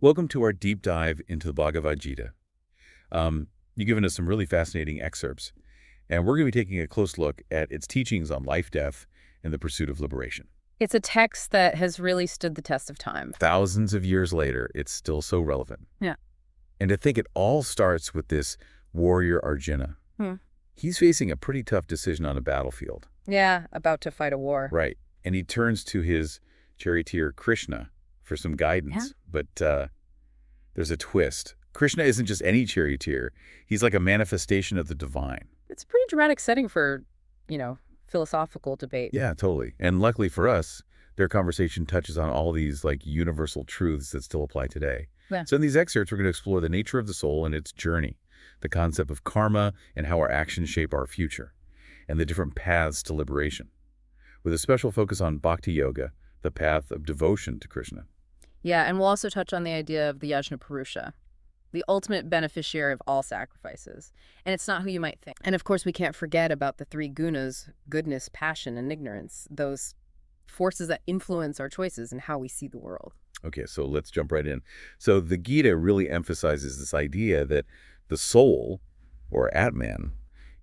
Welcome to our deep dive into the Bhagavad Gita. You've given us some really fascinating excerpts, and we're going to be taking a close look at its teachings on life, death, and the pursuit of liberation. It's a text that has really stood the test of time. Thousands of years later, it's still so relevant. Yeah. And to think it all starts with this warrior Arjuna. Hmm. He's facing a pretty tough decision on a battlefield. Yeah, about to fight a war. Right. And he turns to his charioteer Krishna for some guidance. Yeah. But there's a twist. Krishna isn't just any charioteer. He's like a manifestation of the divine. It's a pretty dramatic setting for, philosophical debate. Yeah, totally. And luckily for us, their conversation touches on all these universal truths that still apply today. Yeah. So in these excerpts, we're going to explore the nature of the soul and its journey, the concept of karma and how our actions shape our future, and the different paths to liberation, with a special focus on Bhakti Yoga, the path of devotion to Krishna. Yeah, and we'll also touch on the idea of the Yajna Purusha, the ultimate beneficiary of all sacrifices. And it's not who you might think. And of course, we can't forget about the three gunas: goodness, passion, and ignorance, those forces that influence our choices and how we see the world. Okay, so let's jump right in. So the Gita really emphasizes this idea that the soul, or Atman,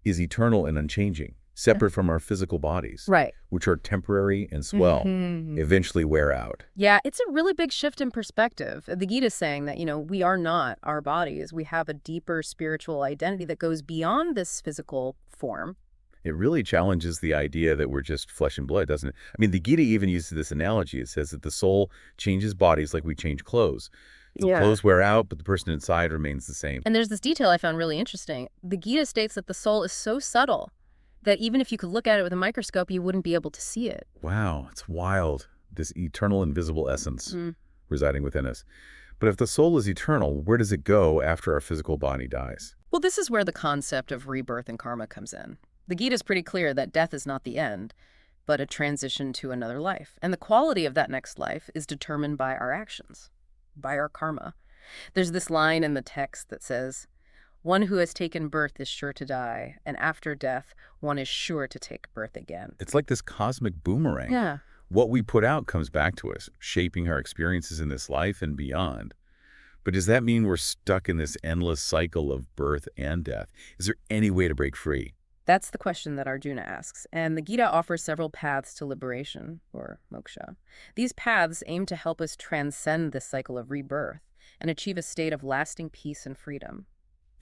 is eternal and unchanging, separate from our physical bodies, right, which are temporary and swell, eventually wear out. Yeah, it's a really big shift in perspective. The Gita is saying that, we are not our bodies. We have a deeper spiritual identity that goes beyond this physical form. It really challenges the idea that we're just flesh and blood, doesn't it? I mean, the Gita even uses this analogy. It says that the soul changes bodies like we change clothes. The clothes wear out, but the person inside remains the same. And there's this detail I found really interesting. The Gita states that the soul is so subtle that even if you could look at it with a microscope, you wouldn't be able to see it. Wow, it's wild, this eternal invisible essence residing within us. But if the soul is eternal, where does it go after our physical body dies? Well, this is where the concept of rebirth and karma comes in. The Gita is pretty clear that death is not the end, but a transition to another life. And the quality of that next life is determined by our actions, by our karma. There's this line in the text that says, "One who has taken birth is sure to die, and after death, one is sure to take birth again." It's like this cosmic boomerang. Yeah. What we put out comes back to us, shaping our experiences in this life and beyond. But does that mean we're stuck in this endless cycle of birth and death? Is there any way to break free? That's the question that Arjuna asks, and the Gita offers several paths to liberation, or moksha. These paths aim to help us transcend this cycle of rebirth and achieve a state of lasting peace and freedom.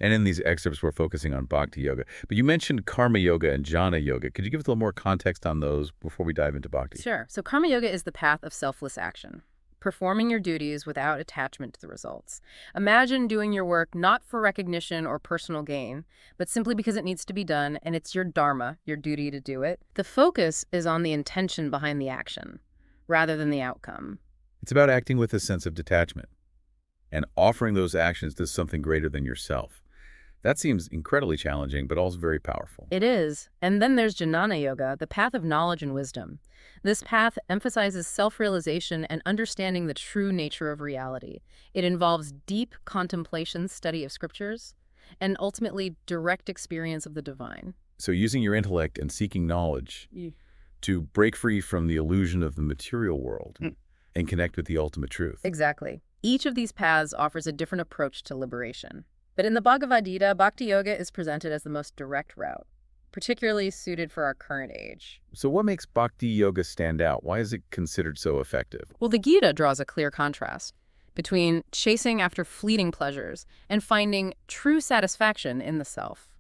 And in these excerpts, we're focusing on Bhakti Yoga. But you mentioned Karma Yoga and Jnana Yoga. Could you give us a little more context on those before we dive into Bhakti? Sure. So Karma Yoga is the path of selfless action, performing your duties without attachment to the results. Imagine doing your work not for recognition or personal gain, but simply because it needs to be done and it's your dharma, your duty to do it. The focus is on the intention behind the action, rather than the outcome. It's about acting with a sense of detachment and offering those actions to something greater than yourself. That seems incredibly challenging, but also very powerful. It is. And then there's Jnana Yoga, the path of knowledge and wisdom. This path emphasizes self-realization and understanding the true nature of reality. It involves deep contemplation, study of scriptures, and ultimately direct experience of the divine. So using your intellect and seeking knowledge to break free from the illusion of the material world and connect with the ultimate truth. Exactly. Each of these paths offers a different approach to liberation. But in the Bhagavad Gita, Bhakti Yoga is presented as the most direct route, particularly suited for our current age. So what makes Bhakti Yoga stand out? Why is it considered so effective? Well, the Gita draws a clear contrast between chasing after fleeting pleasures and finding true satisfaction in the self,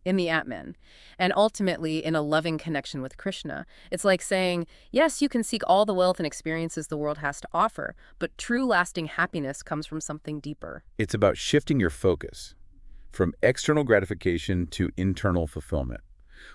in the Atman, and ultimately in a loving connection with Krishna. It's like saying, yes, you can seek all the wealth and experiences the world has to offer, but true lasting happiness comes from something deeper. It's about shifting your focus from external gratification to internal fulfillment.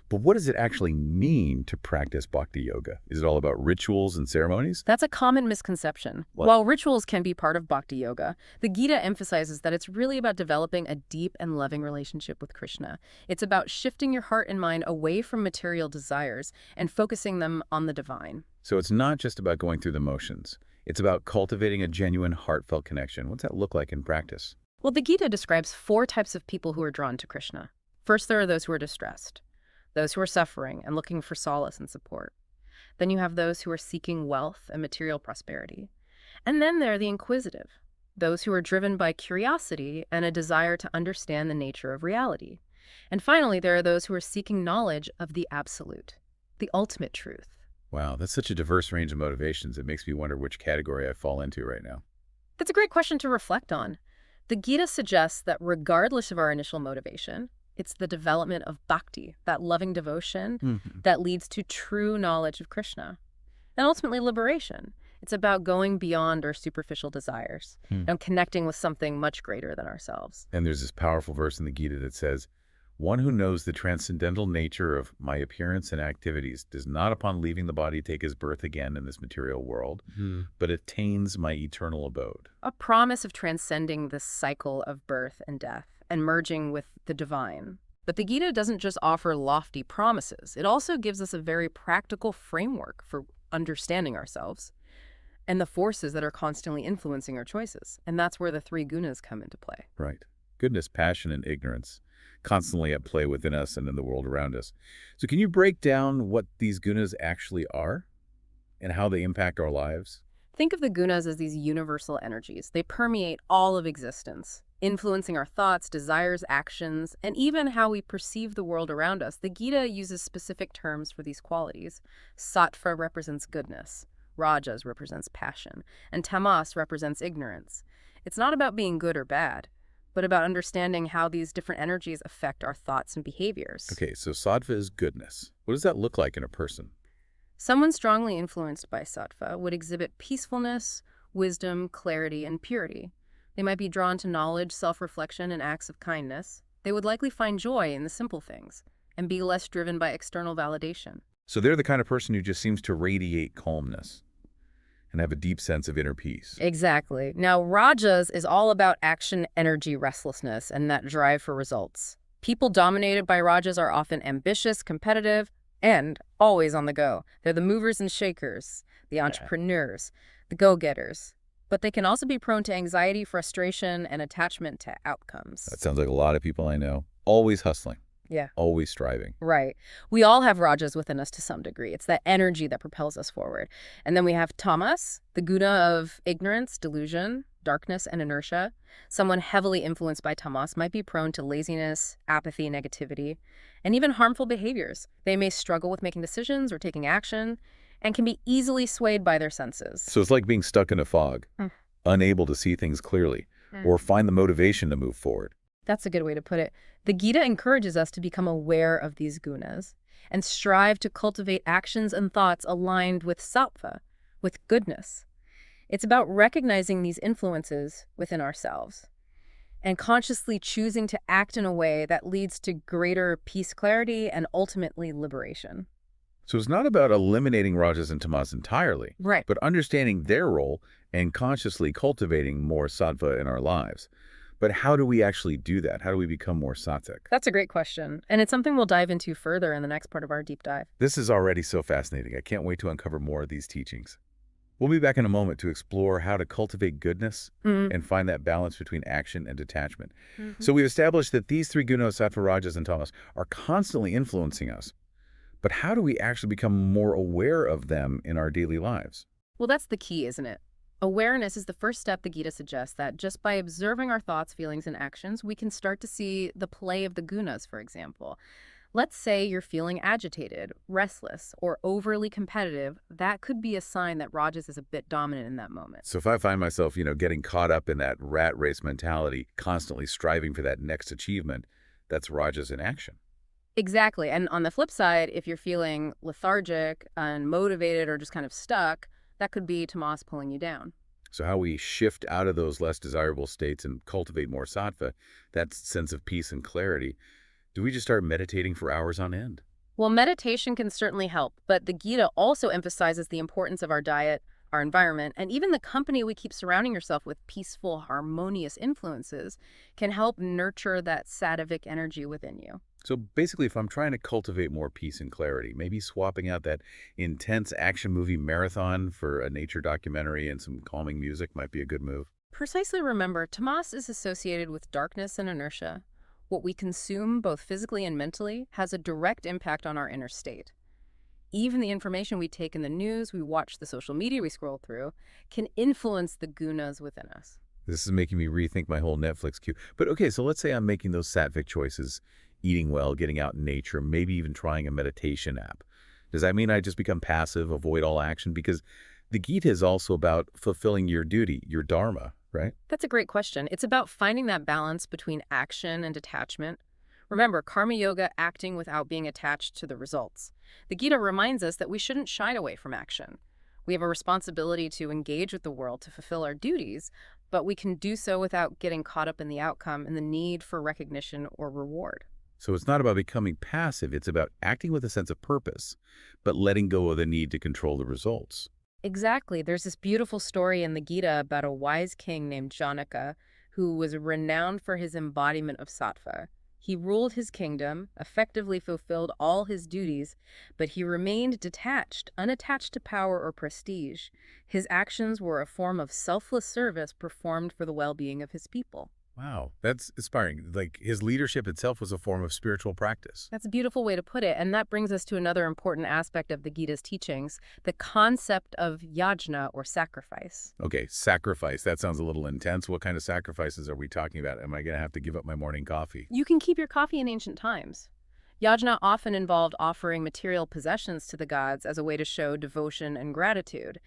But what does it actually mean to practice Bhakti Yoga? Is it all about rituals and ceremonies? That's a common misconception. What? While rituals can be part of Bhakti Yoga, the Gita emphasizes that it's really about developing a deep and loving relationship with Krishna. It's about shifting your heart and mind away from material desires and focusing them on the divine. So it's not just about going through the motions. It's about cultivating a genuine, heartfelt connection. What's that look like in practice? Well, the Gita describes 4 types of people who are drawn to Krishna. First, there are those who are distressed, those who are suffering and looking for solace and support. Then you have those who are seeking wealth and material prosperity. And then there are the inquisitive, those who are driven by curiosity and a desire to understand the nature of reality. And finally, there are those who are seeking knowledge of the absolute, the ultimate truth. Wow, that's such a diverse range of motivations. It makes me wonder which category I fall into right now. That's a great question to reflect on. The Gita suggests that regardless of our initial motivation, it's the development of bhakti, that loving devotion, that leads to true knowledge of Krishna, and ultimately liberation. It's about going beyond our superficial desires and connecting with something much greater than ourselves. And there's this powerful verse in the Gita that says, "One who knows the transcendental nature of my appearance and activities does not upon leaving the body take his birth again in this material world, but attains my eternal abode." A promise of transcending this cycle of birth and death and merging with the divine. But the Gita doesn't just offer lofty promises. It also gives us a very practical framework for understanding ourselves and the forces that are constantly influencing our choices. And that's where the three gunas come into play. Right. Goodness, passion, and ignorance, constantly at play within us and in the world around us. So can you break down what these gunas actually are and how they impact our lives? Think of the gunas as these universal energies. They permeate all of existence, influencing our thoughts, desires, actions, and even how we perceive the world around us. The Gita uses specific terms for these qualities. Sattva represents goodness, Rajas represents passion, and Tamas represents ignorance. It's not about being good or bad, but about understanding how these different energies affect our thoughts and behaviors. Okay, so sattva is goodness. What does that look like in a person? Someone strongly influenced by sattva would exhibit peacefulness, wisdom, clarity, and purity. They might be drawn to knowledge, self-reflection, and acts of kindness. They would likely find joy in the simple things and be less driven by external validation. So they're the kind of person who just seems to radiate calmness and have a deep sense of inner peace. Exactly. Now, Rajas is all about action, energy, restlessness, and that drive for results. People dominated by Rajas are often ambitious, competitive, and always on the go. They're the movers and shakers, the entrepreneurs, the go-getters. But they can also be prone to anxiety, frustration, and attachment to outcomes. That sounds like a lot of people I know. Always hustling. Yeah. Always striving. Right. We all have Rajas within us to some degree. It's that energy that propels us forward. And then we have Tamas, the guna of ignorance, delusion, darkness, and inertia. Someone heavily influenced by Tamas might be prone to laziness, apathy, negativity, and even harmful behaviors. They may struggle with making decisions or taking action and can be easily swayed by their senses. So it's like being stuck in a fog, unable to see things clearly or find the motivation to move forward. That's a good way to put it. The Gita encourages us to become aware of these gunas and strive to cultivate actions and thoughts aligned with sattva, with goodness. It's about recognizing these influences within ourselves and consciously choosing to act in a way that leads to greater peace, clarity, and ultimately liberation. So it's not about eliminating Rajas and Tamas entirely, Right. but understanding their role and consciously cultivating more sattva in our lives. But how do we actually do that? How do we become more sattvic? That's a great question, and it's something we'll dive into further in the next part of our deep dive. This is already so fascinating. I can't wait to uncover more of these teachings. We'll be back in a moment to explore how to cultivate goodness and find that balance between action and detachment. So we've established that these three gunas, sattva, rajas, and tamas, are constantly influencing us. But how do we actually become more aware of them in our daily lives? Well, that's the key, isn't it? Awareness is the first step the Gita suggests, that just by observing our thoughts, feelings, and actions, we can start to see the play of the gunas, for example. Let's say you're feeling agitated, restless, or overly competitive. That could be a sign that Rajas is a bit dominant in that moment. So if I find myself, getting caught up in that rat race mentality, constantly striving for that next achievement, that's Rajas in action. Exactly. And on the flip side, if you're feeling lethargic, unmotivated, or just kind of stuck, that could be Tamas pulling you down. So how we shift out of those less desirable states and cultivate more sattva, that sense of peace and clarity, do we just start meditating for hours on end? Well, meditation can certainly help, but the Gita also emphasizes the importance of our diet, our environment, and even the company we keep surrounding yourself with. Peaceful, harmonious influences can help nurture that sattvic energy within you. So basically, if I'm trying to cultivate more peace and clarity, maybe swapping out that intense action movie marathon for a nature documentary and some calming music might be a good move. Precisely. Remember, Tamas is associated with darkness and inertia. What we consume, both physically and mentally, has a direct impact on our inner state. Even the information we take in the news, we watch the social media we scroll through, can influence the gunas within us. This is making me rethink my whole Netflix queue. But okay, so let's say I'm making those sattvic choices, eating well, getting out in nature, maybe even trying a meditation app. Does that mean I just become passive, avoid all action? Because the Gita is also about fulfilling your duty, your dharma, right? That's a great question. It's about finding that balance between action and detachment. Remember, karma yoga, acting without being attached to the results. The Gita reminds us that we shouldn't shy away from action. We have a responsibility to engage with the world to fulfill our duties, but we can do so without getting caught up in the outcome and the need for recognition or reward. So it's not about becoming passive, it's about acting with a sense of purpose, but letting go of the need to control the results. Exactly. There's this beautiful story in the Gita about a wise king named Janaka who was renowned for his embodiment of sattva. He ruled his kingdom, effectively fulfilled all his duties, but he remained detached, unattached to power or prestige. His actions were a form of selfless service performed for the well-being of his people. Wow, that's inspiring. Like his leadership itself was a form of spiritual practice. That's a beautiful way to put it, and that brings us to another important aspect of the Gita's teachings, the concept of yajna, or sacrifice. Okay, sacrifice. That sounds a little intense. What kind of sacrifices are we talking about? Am I going to have to give up my morning coffee? You can keep your coffee in ancient times. Yajna often involved offering material possessions to the gods as a way to show devotion and gratitude.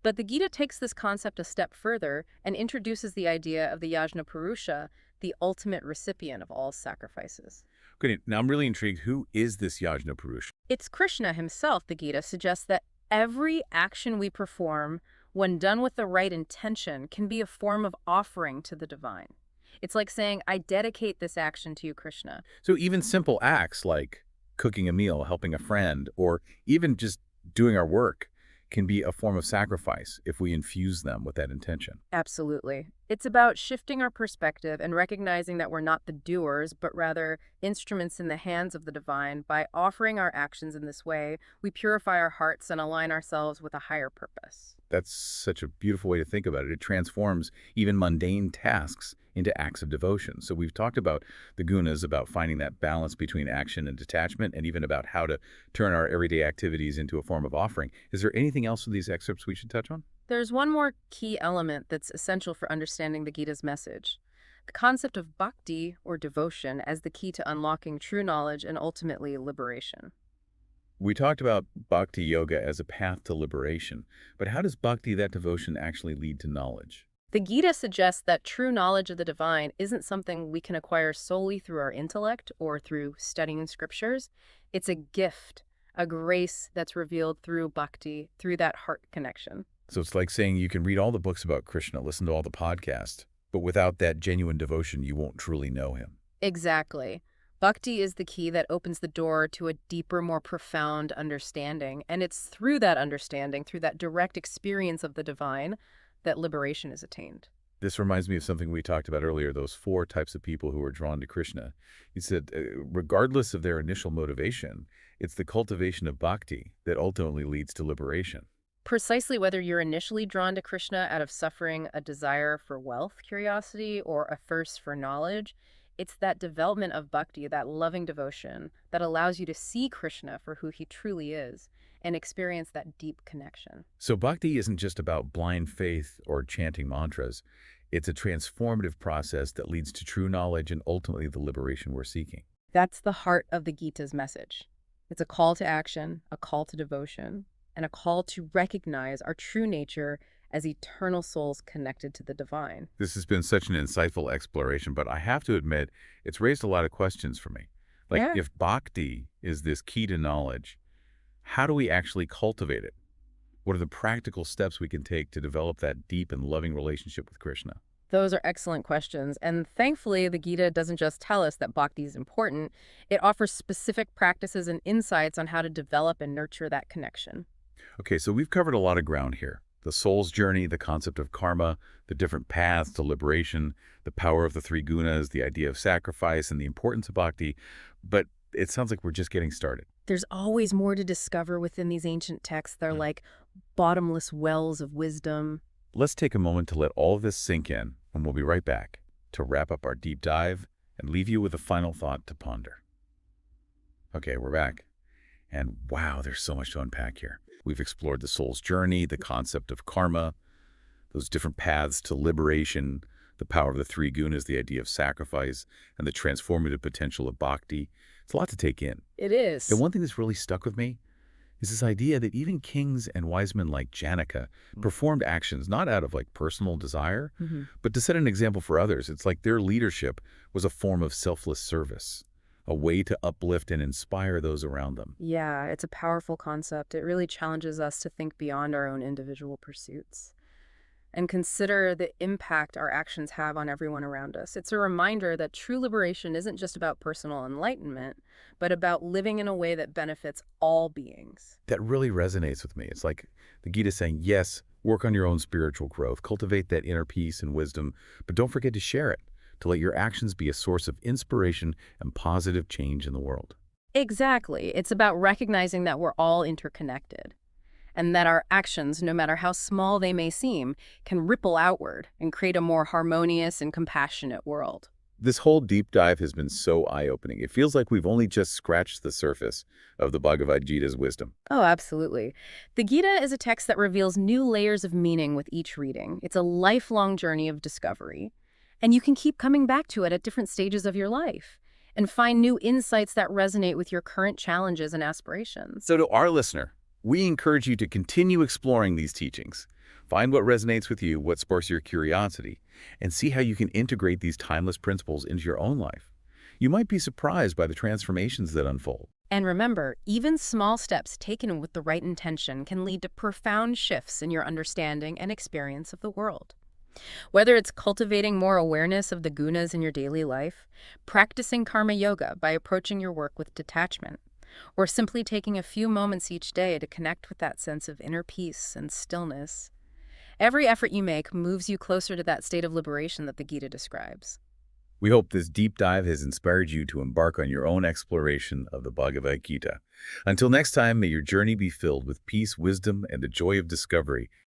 But the Gita takes this concept a step further and introduces the idea of the Yajna Purusha, the ultimate recipient of all sacrifices. Okay, now I'm really intrigued. Who is this Yajna Purusha? It's Krishna himself, the Gita suggests that every action we perform, when done with the right intention, can be a form of offering to the divine. It's like saying, I dedicate this action to you, Krishna. So even simple acts like cooking a meal, helping a friend, or even just doing our work can be a form of sacrifice if we infuse them with that intention. Absolutely. It's about shifting our perspective and recognizing that we're not the doers, but rather instruments in the hands of the divine. By offering our actions in this way, we purify our hearts and align ourselves with a higher purpose. That's such a beautiful way to think about it. It transforms even mundane tasks into acts of devotion. So we've talked about the gunas, about finding that balance between action and detachment, and even about how to turn our everyday activities into a form of offering. Is there anything else in these excerpts we should touch on? There's one more key element that's essential for understanding the Gita's message: the concept of bhakti, or devotion, as the key to unlocking true knowledge and ultimately liberation. We talked about bhakti yoga as a path to liberation, but how does bhakti, that devotion, actually lead to knowledge? The Gita suggests that true knowledge of the divine isn't something we can acquire solely through our intellect or through studying scriptures. It's a gift, a grace that's revealed through bhakti, through that heart connection. So it's like saying you can read all the books about Krishna, listen to all the podcasts, but without that genuine devotion, you won't truly know him. Exactly. Bhakti is the key that opens the door to a deeper, more profound understanding. And it's through that understanding, through that direct experience of the divine, that liberation is attained. This reminds me of something we talked about earlier, those 4 types of people who are drawn to Krishna. He said, regardless of their initial motivation, it's the cultivation of bhakti that ultimately leads to liberation. Precisely, whether you're initially drawn to Krishna out of suffering, a desire for wealth, curiosity, or a thirst for knowledge, it's that development of bhakti, that loving devotion, that allows you to see Krishna for who he truly is and experience that deep connection. So bhakti isn't just about blind faith or chanting mantras. It's a transformative process that leads to true knowledge and ultimately the liberation we're seeking. That's the heart of the Gita's message. It's a call to action, a call to devotion, and a call to recognize our true nature as eternal souls connected to the divine. This has been such an insightful exploration, but I have to admit, it's raised a lot of questions for me. Like, Yeah. if bhakti is this key to knowledge, how do we actually cultivate it? What are the practical steps we can take to develop that deep and loving relationship with Krishna? Those are excellent questions. And thankfully, the Gita doesn't just tell us that bhakti is important. It offers specific practices and insights on how to develop and nurture that connection. Okay, so we've covered a lot of ground here. The soul's journey, the concept of karma, the different paths to liberation, the power of the 3 gunas, the idea of sacrifice, and the importance of bhakti. But it sounds like we're just getting started. There's always more to discover within these ancient texts. They're like bottomless wells of wisdom. Let's take a moment to let all of this sink in, and we'll be right back to wrap up our deep dive and leave you with a final thought to ponder. Okay, we're back. And wow, there's so much to unpack here. We've explored the soul's journey, the concept of karma, those different paths to liberation, The power of the three gunas, the idea of sacrifice, and the transformative potential of bhakti. It's a lot to take in. It is. And one thing that's really stuck with me is this idea that even kings and wise men like Janaka performed actions not out of personal desire, but to set an example for others. It's like their leadership was a form of selfless service, a way to uplift and inspire those around them. Yeah, it's a powerful concept. It really challenges us to think beyond our own individual pursuits and consider the impact our actions have on everyone around us. It's a reminder that true liberation isn't just about personal enlightenment, but about living in a way that benefits all beings. That really resonates with me. It's like the Gita saying, yes, work on your own spiritual growth, cultivate that inner peace and wisdom, but don't forget to share it, to let your actions be a source of inspiration and positive change in the world. Exactly. It's about recognizing that we're all interconnected, and that our actions, no matter how small they may seem, can ripple outward and create a more harmonious and compassionate world. This whole deep dive has been so eye-opening. It feels like we've only just scratched the surface of the Bhagavad Gita's wisdom. Oh, absolutely. The Gita is a text that reveals new layers of meaning with each reading. It's a lifelong journey of discovery, and you can keep coming back to it at different stages of your life and find new insights that resonate with your current challenges and aspirations. So to our listener, we encourage you to continue exploring these teachings. Find what resonates with you, what sparks your curiosity, and see how you can integrate these timeless principles into your own life. You might be surprised by the transformations that unfold. And remember, even small steps taken with the right intention can lead to profound shifts in your understanding and experience of the world. Whether it's cultivating more awareness of the gunas in your daily life, practicing karma yoga by approaching your work with detachment, or simply taking a few moments each day to connect with that sense of inner peace and stillness, every effort you make moves you closer to that state of liberation that the Gita describes. We hope this deep dive has inspired you to embark on your own exploration of the Bhagavad Gita. Until next time, may your journey be filled with peace, wisdom, and the joy of discovery